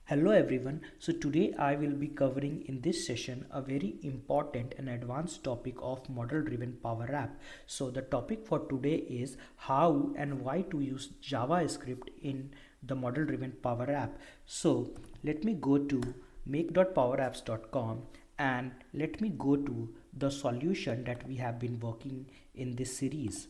Hello everyone. So today I will be covering in this session a very important and advanced topic of model driven Power App. So the topic for today is how and why to use JavaScript in the model driven Power App. So let me go to make.powerapps.com and let me go to the solution that we have been working in this series,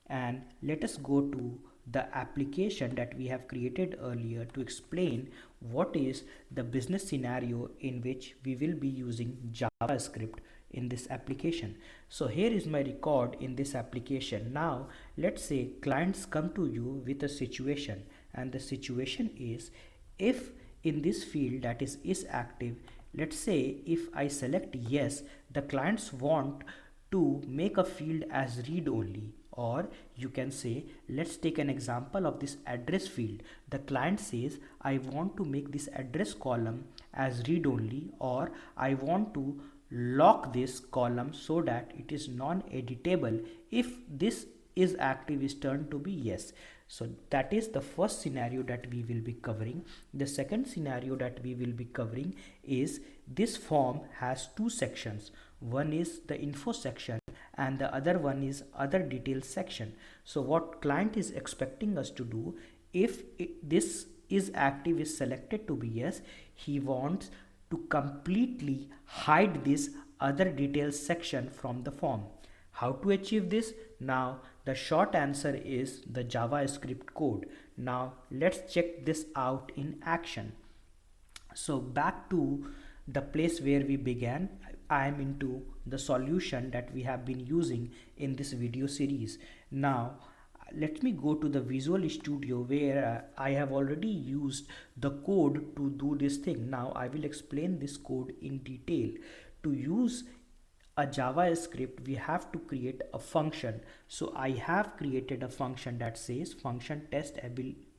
and let us go to the application that we have created earlier to explain what is the business scenario in which we will be using JavaScript in this application. So here is my record in this application. Now let's say clients come to you with a situation, and the situation is, if in this field that is active, let's say if I select yes, the clients want to make a field as read only. Or you can say, let's take an example of this address field. The client says, I want to make this address column as read only, or I want to lock this column so that it is non-editable if this is active is turned to be yes. So that is the first scenario that we will be covering. The second scenario that we will be covering is, this form has two sections. One is the info section and the other one is other details section. So what client is expecting us to do, if this is active is selected to be yes, he wants to completely hide this other details section from the form. How to achieve this? Now the short answer is the JavaScript code. Now let's check this out in action. So back to the place where we began, I am into the solution that we have been using in this video series. Now let me go to the Visual Studio where I have already used the code to do this thing. Now I will explain this code in detail. To use a JavaScript, we have to create a function. So I have created a function that says function test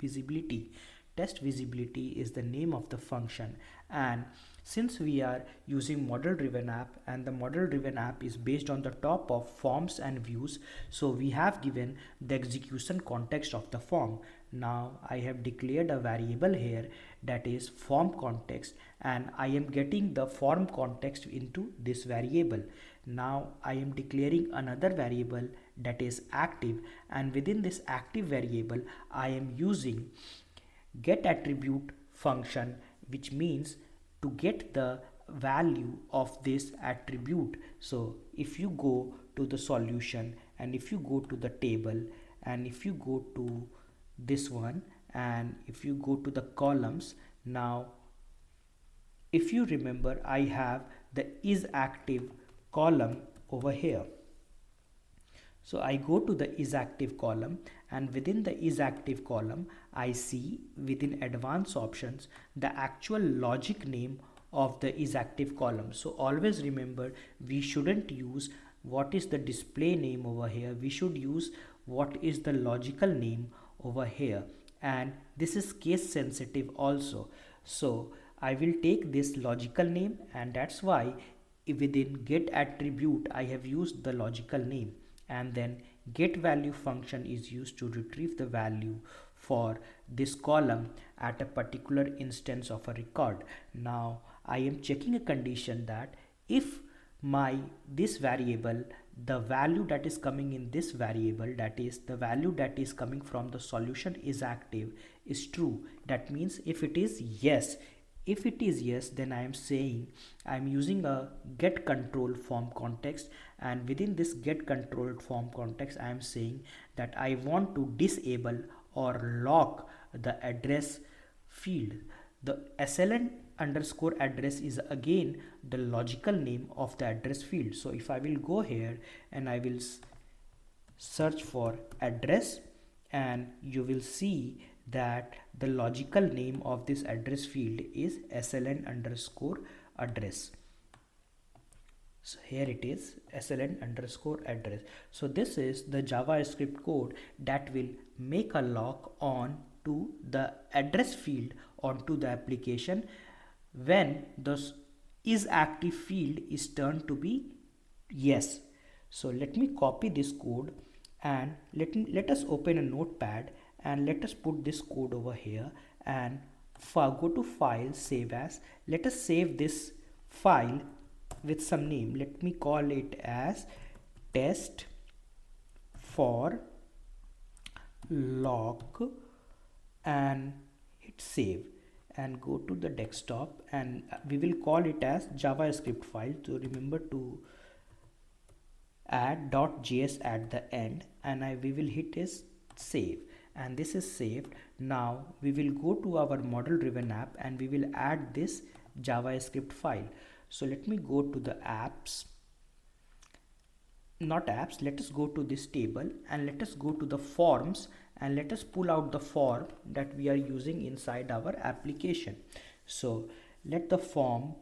visibility. Test visibility is the name of the function, and since we are using model driven app and the model driven app is based on the top of forms and views, so we have given the execution context of the form. Now I have declared a variable here that is form context, and I am getting the form context into this variable. Now I am declaring another variable that is active, and within this active variable I am using get attribute function, which means to get the value of this attribute. So if you go to the solution and if you go to the table and if you go to this one and if you go to the columns, now if you remember, I have the is active column over here. So I go to the is active column, and within the is active column I see within advanced options the actual logic name of the is active column. So always remember, we shouldn't use what is the display name over here, we should use what is the logical name over here, and this is case sensitive also. So I will take this logical name, and that's why within get attribute I have used the logical name, and then get value function is used to retrieve the value for this column at a particular instance of a record. Now I am checking a condition that if my this variable, the value that is coming in this variable, that is the value that is coming from the solution is active, is true. That means if it is yes, if it is yes, then I am saying I am using a get control form context, and within this get controlled form context I am saying that I want to disable or lock the address field. The SLN underscore address is again the logical name of the address field. So if I will go here and I will search for address, and you will see that the logical name of this address field is sln underscore address. So here it is, sln underscore address. So this is the JavaScript code that will make a lock on to the address field onto the application when the is active field is turned to be yes. So let me copy this code, and let us open a notepad and let us put this code over here, and go to file, save as. Let us save this file with some name. Let me call it as test for lock and hit save and go to the desktop, and we will call it as JavaScript file. So remember to add .js at the end, and we will hit is save, and this is saved. Now we will go to our model driven app and we will add this JavaScript file. So let me go to the apps, not apps, let us go to this table and let us go to the forms and let us pull out the form that we are using inside our application. So let the form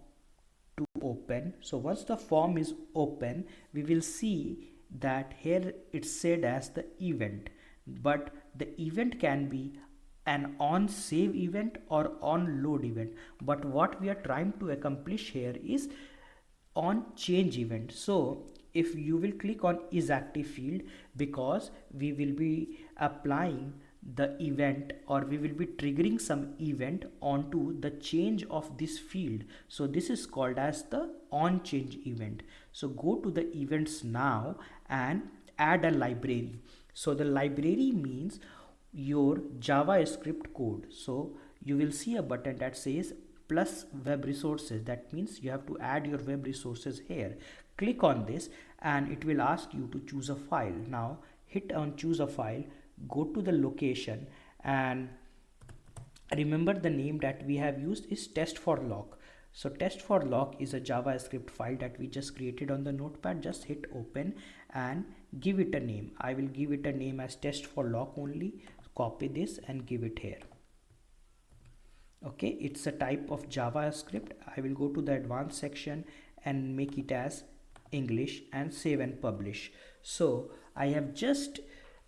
to open. So once the form is open, we will see that here it's said as the event, but the event can be an on save event or on load event, but what we are trying to accomplish here is on change event. So if you will click on is active field, because we will be applying the event, or we will be triggering some event onto the change of this field. So this is called as the on change event. So go to the events now and add a library. So the library means your JavaScript code. So you will see a button that says plus web resources. That means you have to add your web resources here. Click on this and it will ask you to choose a file. Now hit on choose a file, go to the location, and remember the name that we have used is test for lock. So test for lock is a JavaScript file that we just created on the notepad. Just hit open and give it a name. I will give it a name as test for lock only. Copy this and give it here. Okay, it's a type of JavaScript. I will go to the advanced section and make it as English and save and publish. So I have just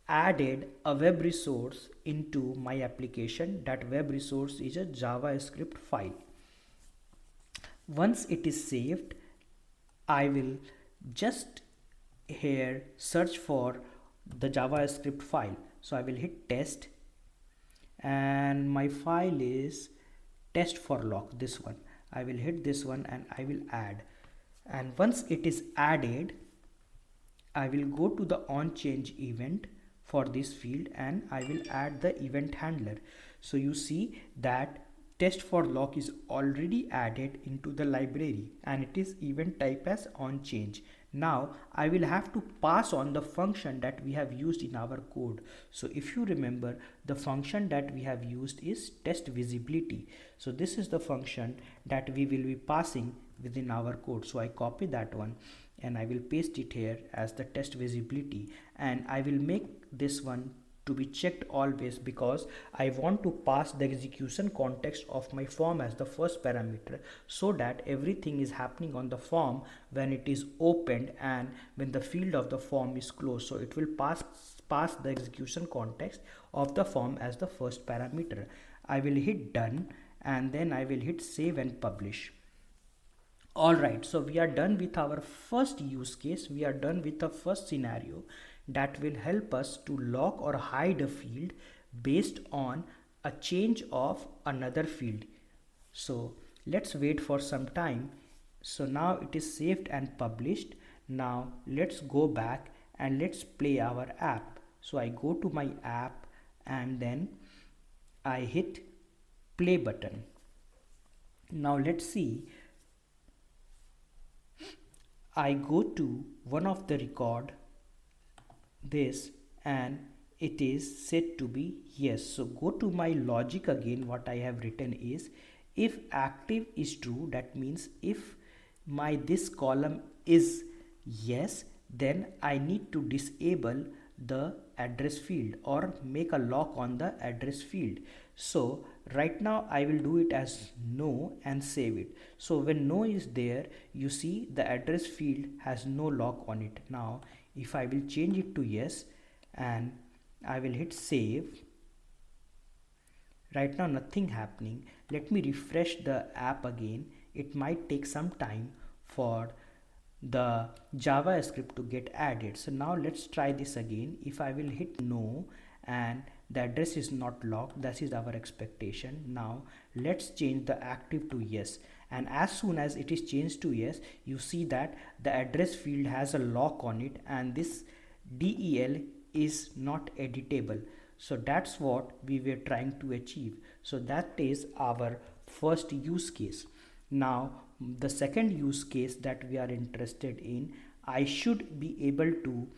added a web resource into my application. That web resource is a JavaScript file. Once it is saved, I will just here search for the JavaScript file. So I will hit test and my file is test for lock, this one. I will hit this one and I will add, and once it is added, I will go to the on change event for this field and I will add the event handler. So you see that test for lock is already added into the library and it is event type as on change. Now I will have to pass on the function that we have used in our code. So if you remember, the function that we have used is test visibility. So this is the function that we will be passing within our code. So I copy that one and I will paste it here as the test visibility, and I will make this one to be checked always because I want to pass the execution context of my form as the first parameter, so that everything is happening on the form when it is opened and when the field of the form is closed. So it will pass the execution context of the form as the first parameter. I will hit done and then I will hit save and publish. Alright, so we are done with our first use case. We are done with the first scenario that will help us to lock or hide a field based on a change of another field. So let's wait for some time. So now it is saved and published. Now let's go back and let's play our app. So I go to my app and then I hit play button. Now let's see. I go to one of the record, this, and it is set to be yes. So go to my logic again. What I have written is if active is true, that means if my this column is yes, then I need to disable the address field or make a lock on the address field. So right now I will do it as no and save it. So when no is there, you see the address field has no lock on it. Now if I will change it to yes and I will hit save, right now nothing happening. Let me refresh the app again. It might take some time for the JavaScript to get added. So now let's try this again. If I will hit no and the address is not locked. That is our expectation. Now let's change the active to yes, and as soon as it is changed to yes, you see that the address field has a lock on it and this del is not editable. So that's what we were trying to achieve. So that is our first use case. Now the second use case that we are interested in, I should be able to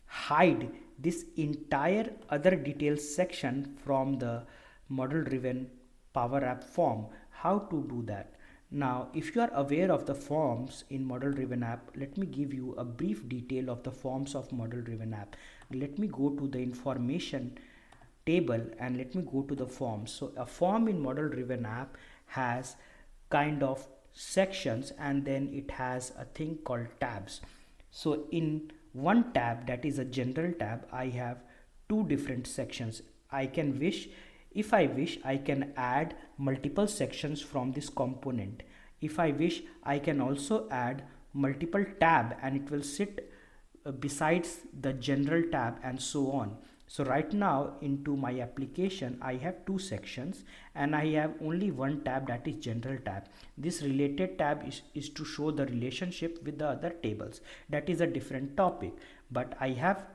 hide this entire other details section from the model driven power app form. How to do that? Now if you are aware of the forms in model driven app, let me give you a brief detail of the forms of model driven app. Let me go to the information table and let me go to the forms. So a form in model driven app has kind of sections and then it has a thing called tabs. So in one tab, that is a general tab, I have two different sections. I can wish, if I wish, I can add multiple sections from this component. If I wish, I can also add multiple tab and it will sit besides the general tab and so on. So right now into my application I have two sections and I have only one tab, that is general tab. This related tab is to show the relationship with the other tables. That is a different topic, but I have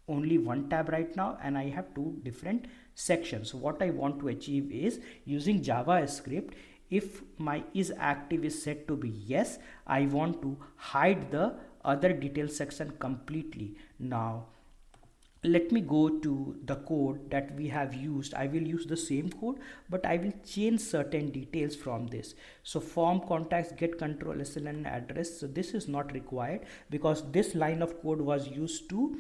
only one tab right now and I have two different sections. What I want to achieve is using JavaScript, if my is active is set to be yes, I want to hide the other detail section completely. Now let me go to the code that we have used. I will use the same code, but I will change certain details from this. So form contacts get control SLN address. So this is not required because this line of code was used to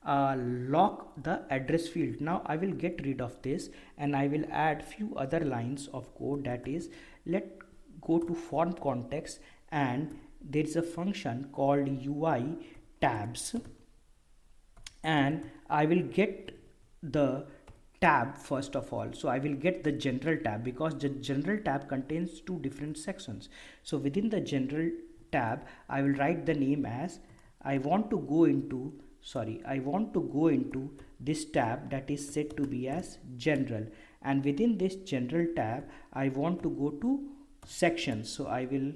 lock the address field. Now I will get rid of this and I will add few other lines of code. That is, let go to form context and there is a function called UI tabs and I will get the tab first of all. So I will get the general tab because the general tab contains two different sections. So within the general tab I will write the name as I want to go into this tab that is set to be as general, and within this general tab I want to go to sections. So I will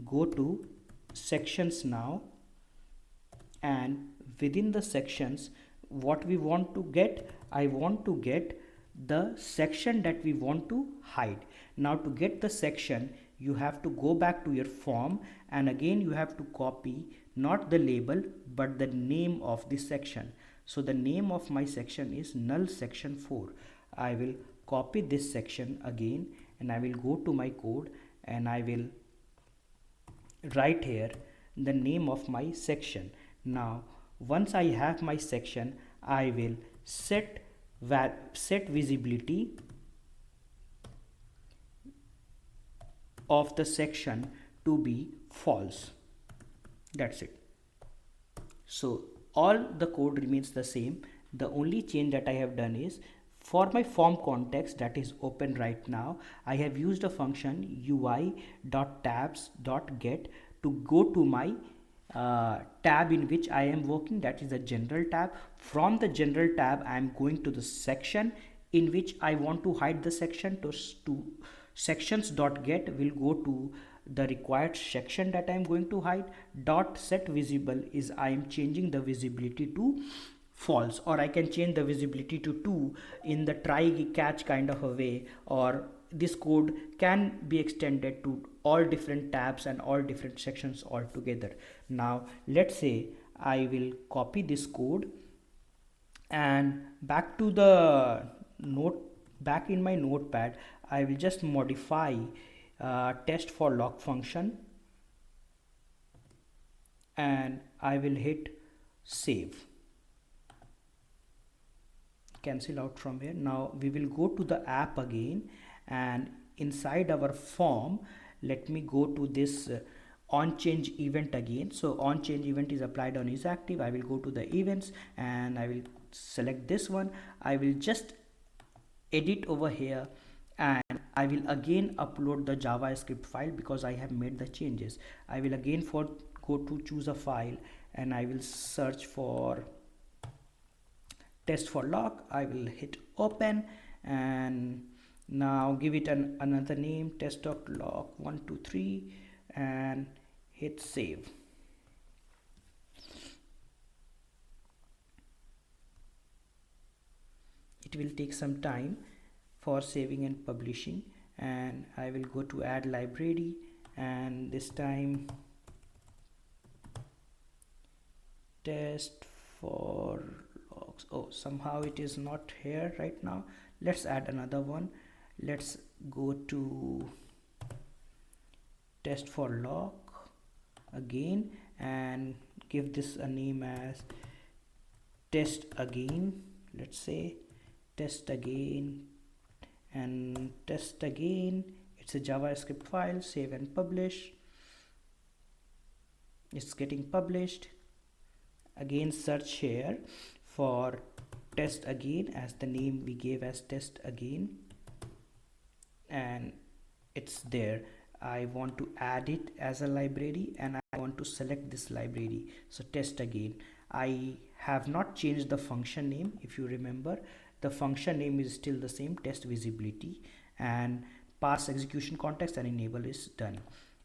go to sections now, and within the sections what we want to get, I want to get the section that we want to hide. Now to get the section you have to go back to your form and again you have to copy not the label but the name of the section. So the name of my section is null section 4. I will copy this section again and I will go to my code and I will write here the name of my section. Now once I have my section, I will set visibility of the section to be false. That's it. So all the code remains the same. The only change that I have done is for my form context that is open right now, I have used a function ui.tabs.get to go to my tab in which I am working, that is the general tab. From the general tab I am going to the section in which I want to hide the section. To sections.get will go to the required section that I am going to hide. Dot set visible is I am changing the visibility to false, or I can change the visibility to 2 in the try catch kind of a way, or this code can be extended to all different tabs and all different sections all together. Now let's say I will copy this code and back to the back in my notepad I will just modify test for lock function and I will hit save, cancel out from here. Now we will go to the app again and inside our form let me go to this on change event again. So on change event is applied on is active. I will go to the events and I will select this one. I will just edit over here and I will again upload the JavaScript file because I have made the changes. I will again go to choose a file and I will search for test for log. I will hit open and now give it another name, test.log123, and hit save. It will take some time for saving and publishing, and I will go to add library, and this time test for logs. Oh, somehow it is not here right now. Let's add another one. Let's go to test for log again and give this a name as test again. Let's say test again and test again. It's a JavaScript file. Save and publish. It's getting published. Again, search here for test again as the name we gave as test again, and it's there. I want to add it as a library and I want to select this library. So test again. I have not changed the function name. If you remember, the function name is still the same, test visibility, and pass execution context and enable is done.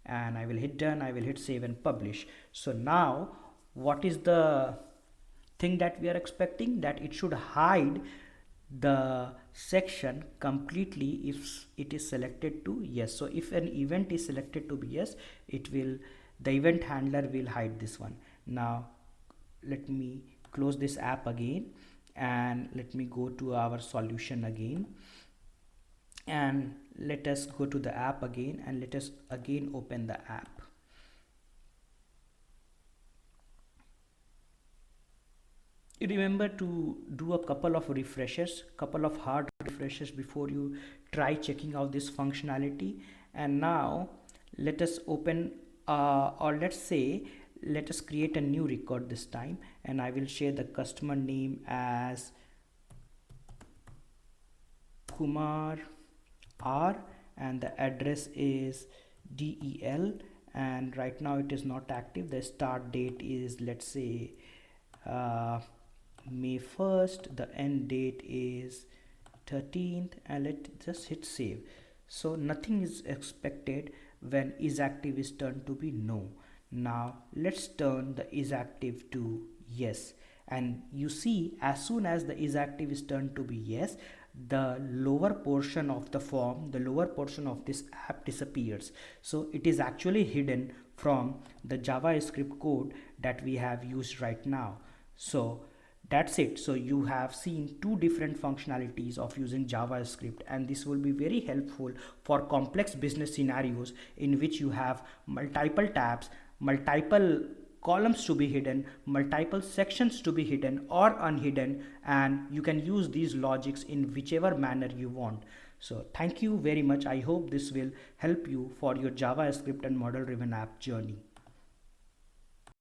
And I will hit done. I will hit save and publish. So now what is the thing that we are expecting? That it should hide the section completely if it is selected to yes. So if an event is selected to be yes, it will, the event handler will hide this one. Now let me close this app again and let me go to our solution again, and let us go to the app again and let us again open the app. Remember to do a couple of refreshes, couple of hard refreshes before you try checking out this functionality. And now let us open or let's say let us create a new record this time, and I will share the customer name as Kumar R and the address is DEL, and right now it is not active. The start date is, let's say, May 1st, the end date is 13th, and let's just hit save. So nothing is expected when is active is turned to be no. Now let's turn the is active to yes, and you see as soon as the is active is turned to be yes, the lower portion of the form, the lower portion of this app disappears. So it is actually hidden from the JavaScript code that we have used right now. So that's it. So you have seen two different functionalities of using JavaScript, and this will be very helpful for complex business scenarios in which you have multiple tabs, multiple columns to be hidden, multiple sections to be hidden or unhidden, and you can use these logics in whichever manner you want. So thank you very much. I hope this will help you for your JavaScript and model driven app journey.